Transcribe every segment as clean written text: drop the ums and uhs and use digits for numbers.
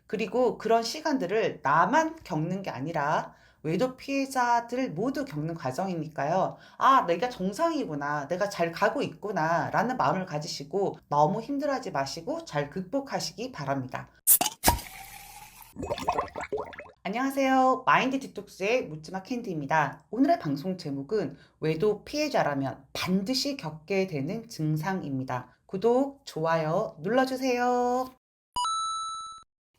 그리고 그런 시간들을 나만 겪는 게 아니라 외도 피해자들 모두 겪는 과정이니까요. 아, 내가 정상이구나. 내가 잘 가고 있구나. 라는 마음을 가지시고 너무 힘들어하지 마시고 잘 극복하시기 바랍니다. 안녕하세요. 마인드 디톡스의 묻지마 캔디입니다. 오늘의 방송 제목은 외도 피해자라면 반드시 겪게 되는 증상입니다. 구독, 좋아요 눌러주세요.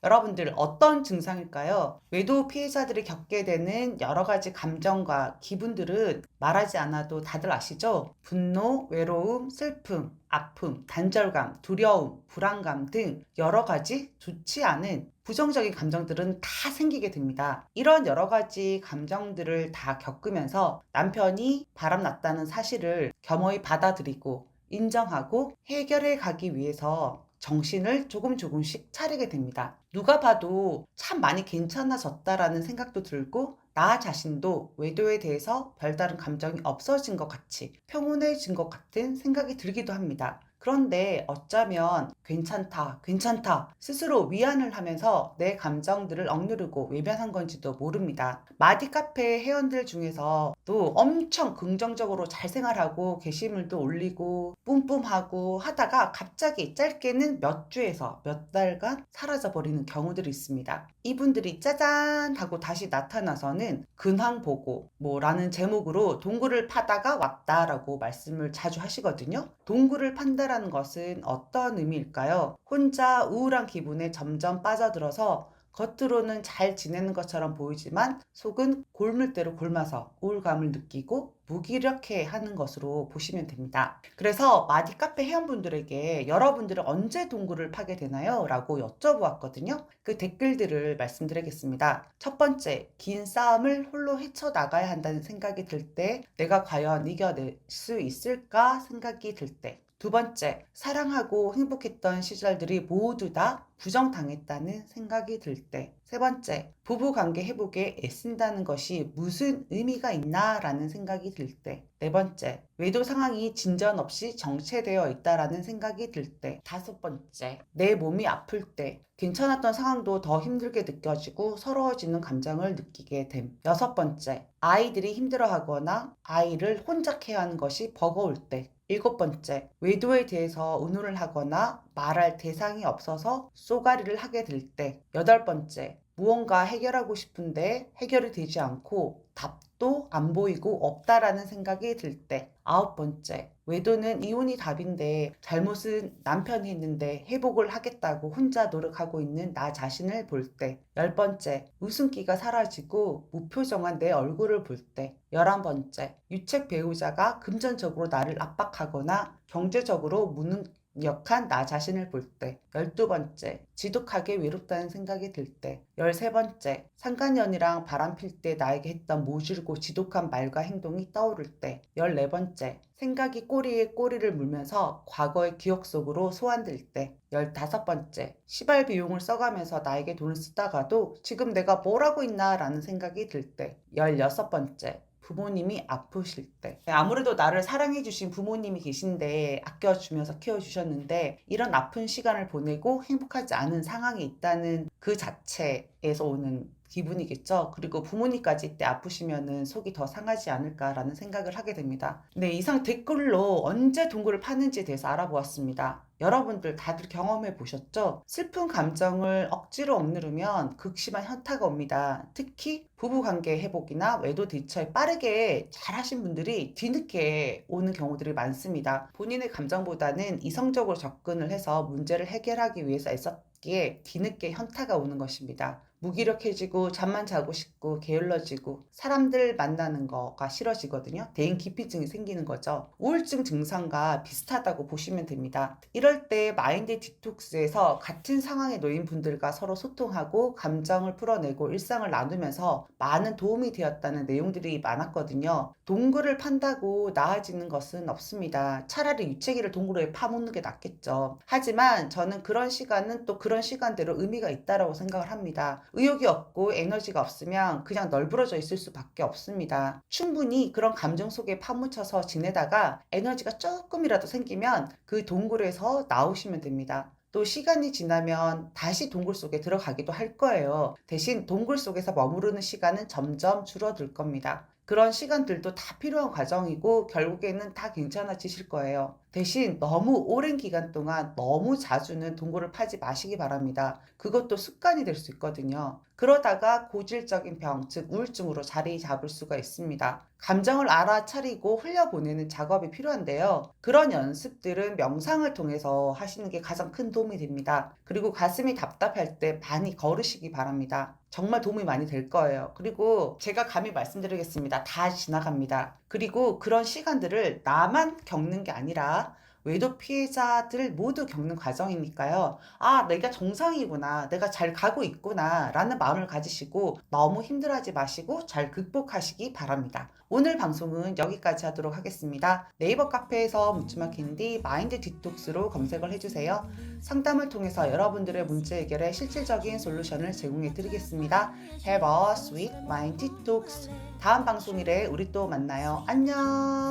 여러분들 어떤 증상일까요? 외도 피해자들이 겪게 되는 여러 가지 감정과 기분들은 말하지 않아도 다들 아시죠? 분노, 외로움, 슬픔, 아픔, 단절감, 두려움, 불안감 등 여러 가지 좋지 않은 부정적인 감정들은 다 생기게 됩니다. 이런 여러 가지 감정들을 다 겪으면서 남편이 바람났다는 사실을 겸허히 받아들이고 인정하고 해결해 가기 위해서 정신을 조금씩 차리게 됩니다. 누가 봐도 참 많이 괜찮아졌다라는 생각도 들고 나 자신도 외도에 대해서 별다른 감정이 없어진 것 같이 평온해진 것 같은 생각이 들기도 합니다. 그런데 어쩌면 괜찮다, 괜찮다 스스로 위안을 하면서 내 감정들을 억누르고 외면한 건지도 모릅니다. 마디 카페 회원들 중에서 또 엄청 긍정적으로 잘 생활하고 게시물도 올리고 뿜뿜하고 하다가 갑자기 짧게는 몇 주에서 몇 달간 사라져버리는 경우들이 있습니다. 이분들이 짜잔 하고 다시 나타나서는 근황보고 뭐라는 제목으로 동굴을 파다가 왔다라고 말씀을 자주 하시거든요. 동굴을 판다라는 것은 어떤 의미일까요? 혼자 우울한 기분에 점점 빠져들어서 겉으로는 잘 지내는 것처럼 보이지만 속은 골물대로 곪아서 우울감을 느끼고 무기력해 하는 것으로 보시면 됩니다. 그래서 마디 카페 회원분들에게 여러분들은 언제 동굴을 파게 되나요? 라고 여쭤보았거든요. 그 댓글들을 말씀드리겠습니다. 첫 번째, 긴 싸움을 홀로 헤쳐나가야 한다는 생각이 들 때 내가 과연 이겨낼 수 있을까 생각이 들 때. 두 번째, 사랑하고 행복했던 시절들이 모두 다 부정당했다는 생각이 들 때. 세 번째, 부부관계 회복에 애쓴다는 것이 무슨 의미가 있나라는 생각이 들 때. 네 번째, 외도 상황이 진전 없이 정체되어 있다라는 생각이 들 때. 다섯 번째, 내 몸이 아플 때. 괜찮았던 상황도 더 힘들게 느껴지고 서러워지는 감정을 느끼게 됨. 여섯 번째, 아이들이 힘들어하거나 아이를 혼자 케어하는 것이 버거울 때. 일곱 번째, 외도에 대해서 의논을 하거나 말할 대상이 없어서 쏘가리를 하게 될 때. 여덟 번째, 무언가 해결하고 싶은데 해결이 되지 않고 답도 안 보이고 없다라는 생각이 들 때. 아홉 번째, 외도는 이혼이 답인데 잘못은 남편이 했는데 회복을 하겠다고 혼자 노력하고 있는 나 자신을 볼 때. 열 번째, 웃음기가 사라지고 무표정한 내 얼굴을 볼 때. 11번째, 유책 배우자가 금전적으로 나를 압박하거나 경제적으로 무능력한 나 자신을 볼 때. 12번째, 지독하게 외롭다는 생각이 들 때. 13번째, 상간년이랑 바람필 때 나에게 했던 모질고 지독한 말과 행동이 떠오를 때. 14번째, 생각이 꼬리에 꼬리를 물면서 과거의 기억 속으로 소환될 때. 15번째, 시발 비용을 써가면서 나에게 돈을 쓰다가도 지금 내가 뭘 하고 있나 라는 생각이 들 때. 16번째, 부모님이 아프실 때. 아무래도 나를 사랑해주신 부모님이 계신데 아껴주면서 키워주셨는데 이런 아픈 시간을 보내고 행복하지 않은 상황에 있다는 그 자체에서 오는 기분이겠죠. 그리고 부모님까지 이때 아프시면은 속이 더 상하지 않을까라는 생각을 하게 됩니다. 네, 이상 댓글로 언제 동굴을 파는지에 대해서 알아보았습니다. 여러분들 다들 경험해 보셨죠? 슬픈 감정을 억지로 억누르면 극심한 현타가 옵니다. 특히 부부관계 회복이나 외도 대처에 빠르게 잘하신 분들이 뒤늦게 오는 경우들이 많습니다. 본인의 감정보다는 이성적으로 접근을 해서 문제를 해결하기 위해서 애썼기에 뒤늦게 현타가 오는 것입니다. 무기력해지고 잠만 자고 싶고 게을러지고 사람들 만나는 거가 싫어지거든요. 대인 기피증이 생기는 거죠. 우울증 증상과 비슷하다고 보시면 됩니다. 이럴 때 마인드 디톡스에서 같은 상황에 놓인 분들과 서로 소통하고 감정을 풀어내고 일상을 나누면서 많은 도움이 되었다는 내용들이 많았거든요. 동굴을 판다고 나아지는 것은 없습니다. 차라리 유채기를 동굴에 파묻는 게 낫겠죠. 하지만 저는 그런 시간은 또 그런 시간대로 의미가 있다고 생각을 합니다. 의욕이 없고 에너지가 없으면 그냥 널브러져 있을 수밖에 없습니다. 충분히 그런 감정 속에 파묻혀서 지내다가 에너지가 조금이라도 생기면 그 동굴에서 나오시면 됩니다. 또 시간이 지나면 다시 동굴 속에 들어가기도 할 거예요. 대신 동굴 속에서 머무르는 시간은 점점 줄어들 겁니다. 그런 시간들도 다 필요한 과정이고 결국에는 다 괜찮아지실 거예요. 대신 너무 오랜 기간 동안 너무 자주는 동굴을 파지 마시기 바랍니다. 그것도 습관이 될 수 있거든요. 그러다가 고질적인 병, 즉 우울증으로 자리 잡을 수가 있습니다. 감정을 알아차리고 흘려보내는 작업이 필요한데요. 그런 연습들은 명상을 통해서 하시는 게 가장 큰 도움이 됩니다. 그리고 가슴이 답답할 때 많이 걸으시기 바랍니다. 정말 도움이 많이 될 거예요. 그리고 제가 감히 말씀드리겠습니다. 다 지나갑니다. 그리고 그런 시간들을 나만 겪는 게 아니라 외도 피해자들 모두 겪는 과정이니까요. 아, 내가 정상이구나. 내가 잘 가고 있구나. 라는 마음을 가지시고 너무 힘들어하지 마시고 잘 극복하시기 바랍니다. 오늘 방송은 여기까지 하도록 하겠습니다. 네이버 카페에서 묻지마 캔디 마인드 디톡스로 검색을 해주세요. 상담을 통해서 여러분들의 문제 해결에 실질적인 솔루션을 제공해 드리겠습니다. Have a sweet mind detox. 다음 방송일에 우리 또 만나요. 안녕.